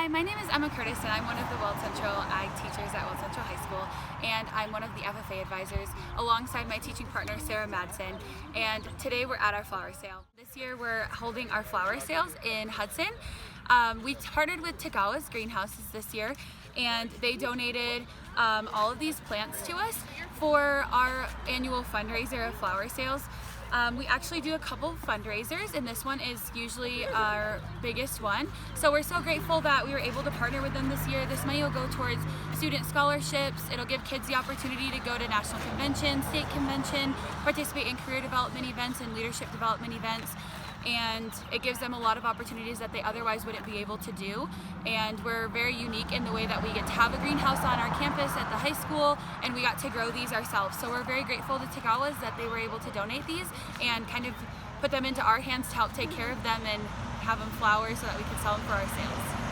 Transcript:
Hi, my name is Emma Curtis and I'm one of the Weld Central Ag teachers at Weld Central High School, and I'm one of the FFA advisors alongside my teaching partner Sarah Madsen, and today we're at our flower sale. This year we're holding our flower sales in Hudson. We partnered with Tagawa's greenhouses this year, and they donated all of these plants to us for our annual fundraiser of flower sales. We actually do a couple of fundraisers, and this one is usually our biggest one. So we're so grateful that we were able to partner with them this year. This money will go towards student scholarships. It'll give kids the opportunity to go to national convention, state convention, participate in career development events and leadership development events. And it gives them a lot of opportunities that they otherwise wouldn't be able to do. And we're very unique in the way that we get to have a greenhouse on our campus at the high school, and we got to grow these ourselves. So we're very grateful to Tagawa's that they were able to donate these and kind of put them into our hands to help take care of them and have them flower so that we can sell them for our sales.